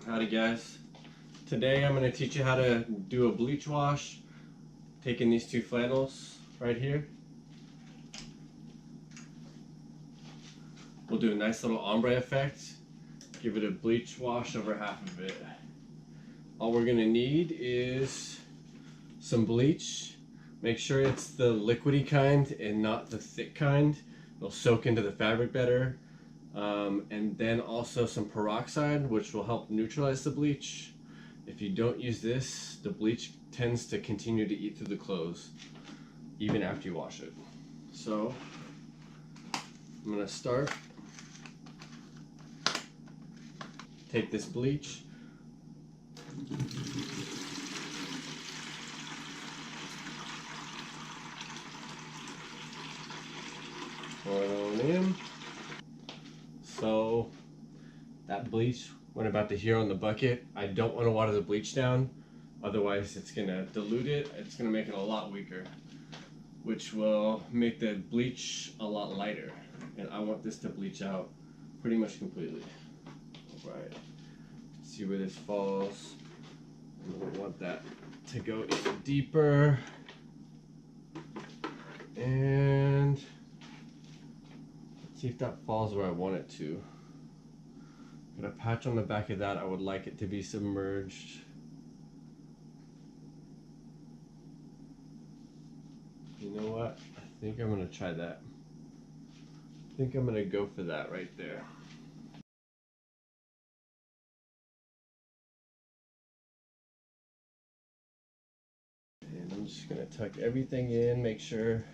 Howdy guys. Today I'm going to teach you how to do a bleach wash, taking these two flannels right here. We'll do a nice little ombre effect, give it a bleach wash over half of it. All we're going to need is some bleach. Make sure it's the liquidy kind and not the thick kind. It'll soak into the fabric better. And then also some peroxide, which will help neutralize the bleach. If you don't use this, the bleach tends to continue to eat through the clothes even after you wash it. So I'm going to start. Take this bleach. Pour it on in. So that bleach went about to here on the bucket. I don't want to water the bleach down, otherwise it's going to dilute it. It's going to make it a lot weaker, which will make the bleach a lot lighter. And I want this to bleach out pretty much completely. Alright, see where this falls. I want that to go even deeper. And see if that falls where I want it to. Got a patch on the back of that. I would like it to be submerged. You know what? I think I'm gonna try that. I think I'm gonna go for that right there. And I'm just gonna tuck everything in, make sure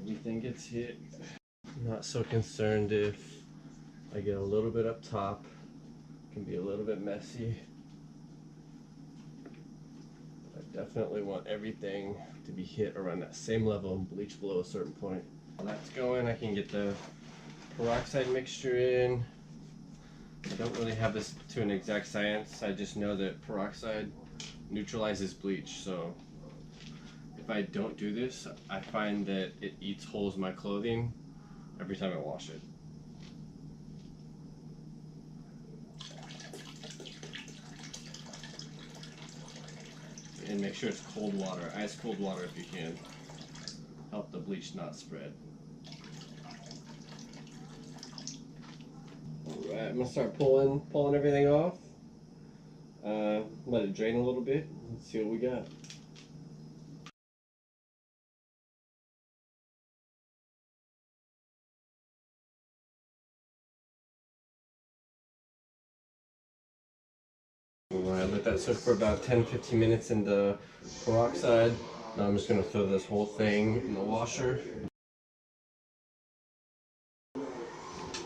everything gets hit. I'm not so concerned if I get a little bit up top. It can be a little bit messy. I definitely want everything to be hit around that same level and bleach below a certain point. While that's going, I can get the peroxide mixture in. I don't really have this to an exact science. I just know that peroxide neutralizes bleach. So if I don't do this, I find that it eats holes in my clothing every time I wash it. And make sure it's cold water, ice cold water if you can. Help the bleach not spread. Alright, I'm gonna start pulling everything off. Let it drain a little bit. Let's see what we got. Alright, let that soak for about 10-15 minutes in the peroxide. Now I'm just going to throw this whole thing in the washer.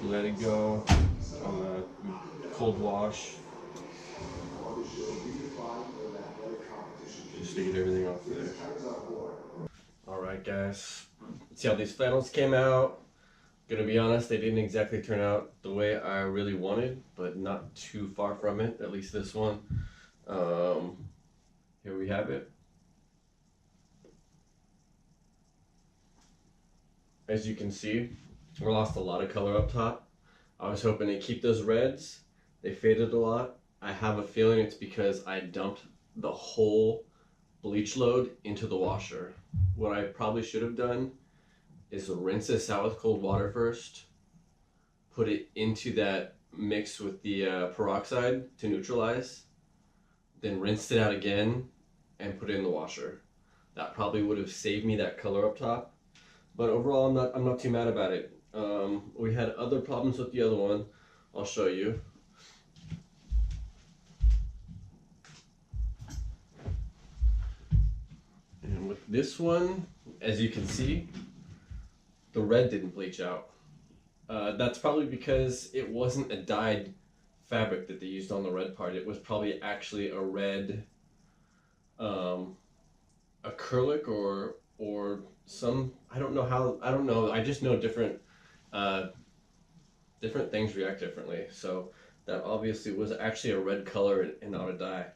Let it go on the cold wash. Just to get everything off there. Alright guys, see how these flannels came out. Gonna be honest, they didn't exactly turn out the way I really wanted, but not too far from it, at least this one. Here we have it. As you can see, we lost a lot of color up top. I was hoping to keep those reds. They faded a lot. I have a feeling it's because I dumped the whole bleach load into the washer. What I probably should have done is rinse this out with cold water first, put it into that mix with the peroxide to neutralize, then rinsed it out again and put it in the washer. That probably would have saved me that color up top, but overall I'm not too mad about it. We had other problems with the other one. I'll show you. And with this one, as you can see, the red didn't bleach out. That's probably because it wasn't a dyed fabric that they used on the red part. It was probably actually a red acrylic or some, I don't know. I just know different things react differently. So that obviously was actually a red color and not a dye.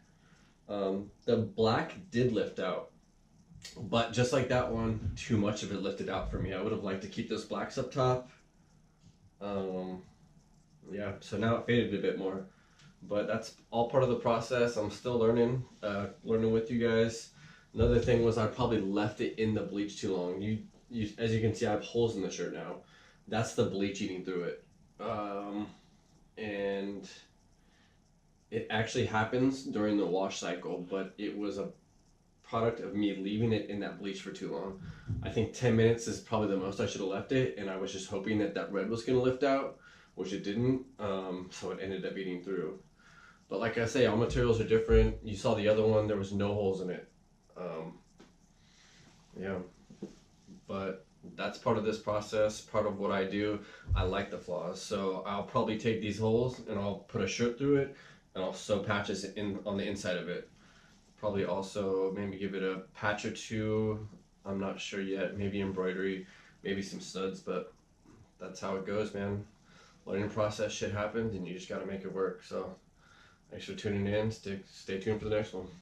The black did lift out. But just like that one, too much of it lifted out for me. I would have liked to keep those blacks up top. Yeah, so now it faded a bit more. But that's all part of the process. I'm still learning, learning with you guys. Another thing was I probably left it in the bleach too long. As you can see, I have holes in the shirt now. That's the bleach eating through it. And it actually happens during the wash cycle, but it was a product of me leaving it in that bleach for too long. I think 10 minutes is probably the most I should have left it, and I was just hoping that that red was going to lift out, which it didn't, so it ended up eating through. But like I say, all materials are different. You saw the other one, there was no holes in it. Um, yeah, but that's part of this process, part of what I do. I like the flaws, so I'll probably take these holes and I'll put a shirt through it, and I'll sew patches in on the inside of it. Probably also maybe give it a patch or two. I'm not sure yet. Maybe embroidery, maybe some studs, but that's how it goes, man. Learning process, shit happens, and you just got to make it work. So thanks for tuning in. Stay tuned for the next one.